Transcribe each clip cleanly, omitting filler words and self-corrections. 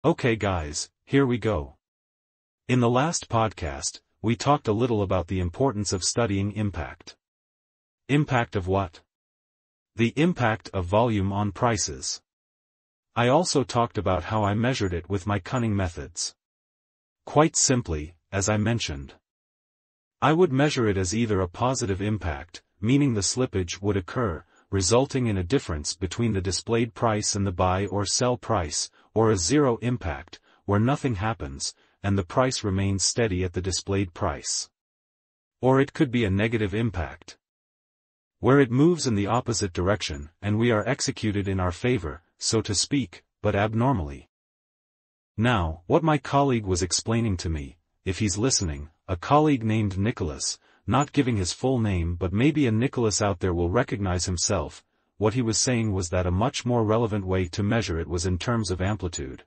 Okay guys, here we go. In the last podcast, we talked a little about the importance of studying impact. Impact of what? The impact of volume on prices. I also talked about how I measured it with my cunning methods. Quite simply, as I mentioned, I would measure it as either a positive impact, meaning the slippage would occur, resulting in a difference between the displayed price and the buy or sell price, or a zero impact, where nothing happens, and the price remains steady at the displayed price. Or it could be a negative impact, where it moves in the opposite direction, and we are executed in our favor, so to speak, but abnormally. Now, what my colleague was explaining to me, if he's listening, a colleague named Nicholas, not giving his full name but maybe a Nicholas out there will recognize himself, what he was saying was that a much more relevant way to measure it was in terms of amplitude,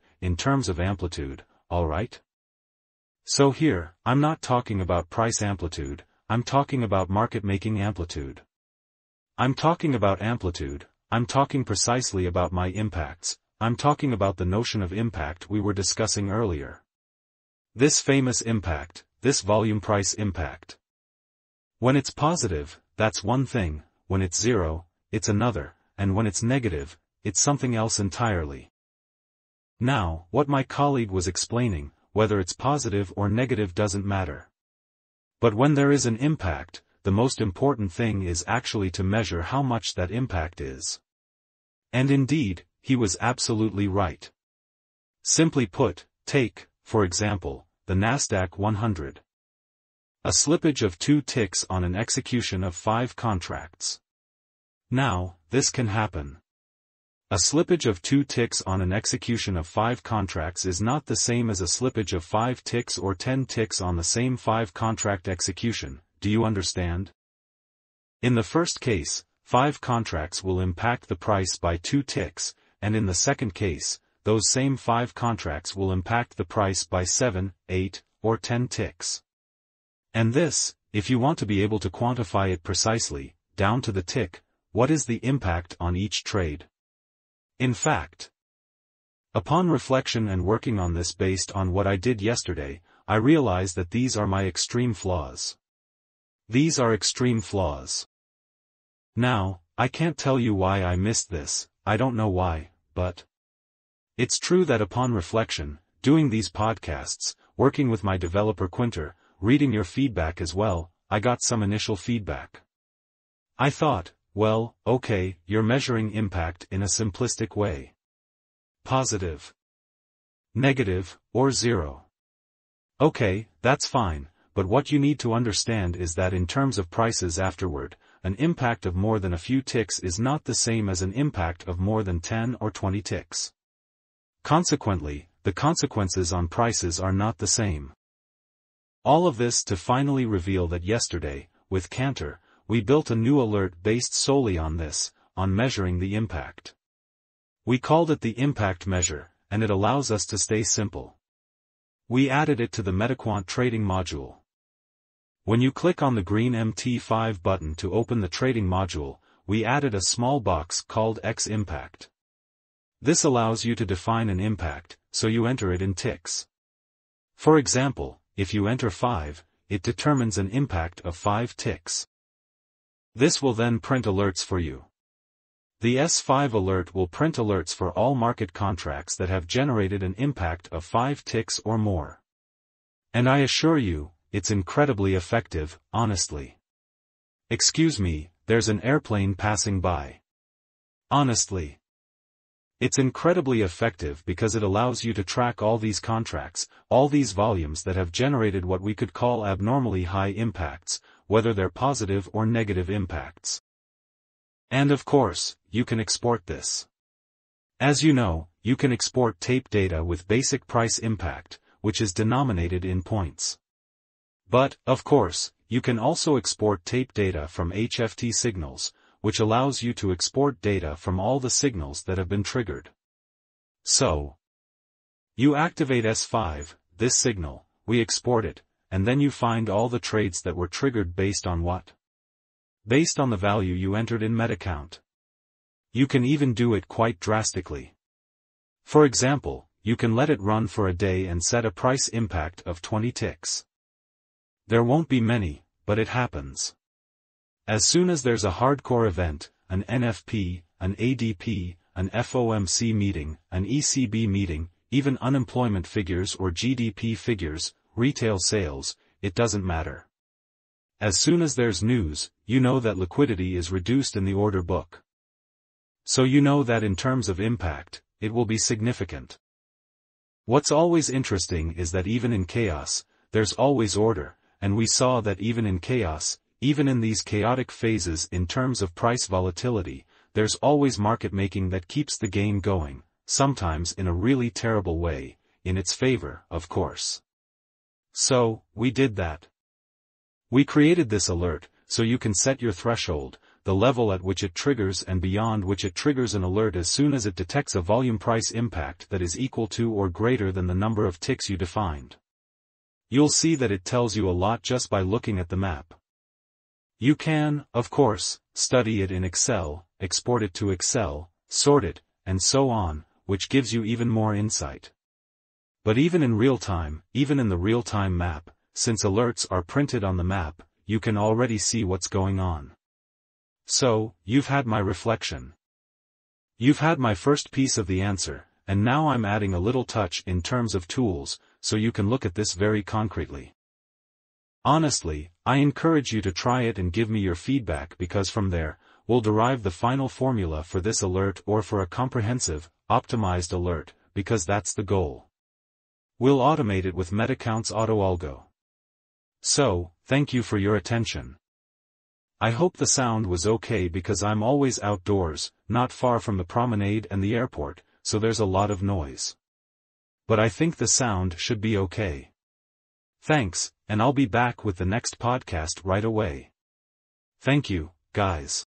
alright? So here, I'm not talking about price amplitude, I'm talking about market-making amplitude. I'm talking about amplitude, I'm talking precisely about my impacts, I'm talking about the notion of impact we were discussing earlier. This famous impact, this volume price impact. When it's positive, that's one thing, when it's zero, it's another, and when it's negative, it's something else entirely. Now, what my colleague was explaining, whether it's positive or negative doesn't matter. But when there is an impact, the most important thing is actually to measure how much that impact is. And indeed, he was absolutely right. Simply put, take, for example, the Nasdaq 100. A slippage of 2 ticks on an execution of 5 contracts. Now, this can happen. A slippage of 2 ticks on an execution of 5 contracts is not the same as a slippage of 5 ticks or 10 ticks on the same 5 contract execution, do you understand? In the first case, 5 contracts will impact the price by 2 ticks, and in the second case, those same 5 contracts will impact the price by 7, 8, or 10 ticks. And this, if you want to be able to quantify it precisely, down to the tick, what is the impact on each trade? In fact, upon reflection and working on this based on what I did yesterday, I realized that these are my extreme flaws. These are extreme flaws. Now, I can't tell you why I missed this, I don't know why, but it's true that upon reflection, doing these podcasts, working with my developer Quinter, reading your feedback as well, I got some initial feedback. I thought, well, okay, you're measuring impact in a simplistic way. Positive, negative, or zero. Okay, that's fine, but what you need to understand is that in terms of prices afterward, an impact of more than a few ticks is not the same as an impact of more than 10 or 20 ticks. Consequently, the consequences on prices are not the same. All of this to finally reveal that yesterday, with Cantor, we built a new alert based solely on this, on measuring the impact. We called it the impact measure, and it allows us to stay simple. We added it to the MetaQuant trading module. When you click on the green MT5 button to open the trading module, we added a small box called X impact. This allows you to define an impact, so you enter it in ticks. For example, if you enter 5, it determines an impact of 5 ticks. This will then print alerts for you. The S5 alert will print alerts for all market contracts that have generated an impact of 5 ticks or more. And I assure you, it's incredibly effective, honestly. Excuse me, there's an airplane passing by. Honestly. It's incredibly effective because it allows you to track all these contracts, all these volumes that have generated what we could call abnormally high impacts, whether they're positive or negative impacts. And of course, you can export this. As you know, you can export tape data with basic price impact, which is denominated in points. But, of course, you can also export tape data from HFT signals, which allows you to export data from all the signals that have been triggered. So, you activate S5, this signal, we export it, and then you find all the trades that were triggered based on what? Based on the value you entered in MetaCount. You can even do it quite drastically. For example, you can let it run for a day and set a price impact of 20 ticks. There won't be many, but it happens. As soon as there's a hardcore event, an NFP, an ADP, an FOMC meeting, an ECB meeting, even unemployment figures or GDP figures, retail sales, it doesn't matter. As soon as there's news, you know that liquidity is reduced in the order book. So you know that in terms of impact, it will be significant. What's always interesting is that even in chaos, there's always order, and we saw that even in chaos, even in these chaotic phases in terms of price volatility, there's always market making that keeps the game going, sometimes in a really terrible way, in its favor, of course. So, we did that. We created this alert, so you can set your threshold, the level at which it triggers and beyond which it triggers an alert as soon as it detects a volume price impact that is equal to or greater than the number of ticks you defined. You'll see that it tells you a lot just by looking at the map. You can, of course, study it in Excel, export it to Excel, sort it, and so on, which gives you even more insight. But even in real time, even in the real-time map, since alerts are printed on the map, you can already see what's going on. So, you've had my reflection. You've had my first piece of the answer, and now I'm adding a little touch in terms of tools, so you can look at this very concretely. Honestly, I encourage you to try it and give me your feedback because from there, we'll derive the final formula for this alert or for a comprehensive, optimized alert, because that's the goal. We'll automate it with Metacount's AutoAlgo. So, thank you for your attention. I hope the sound was okay because I'm always outdoors, not far from the promenade and the airport, so there's a lot of noise. But I think the sound should be okay. Thanks, and I'll be back with the next podcast right away. Thank you, guys.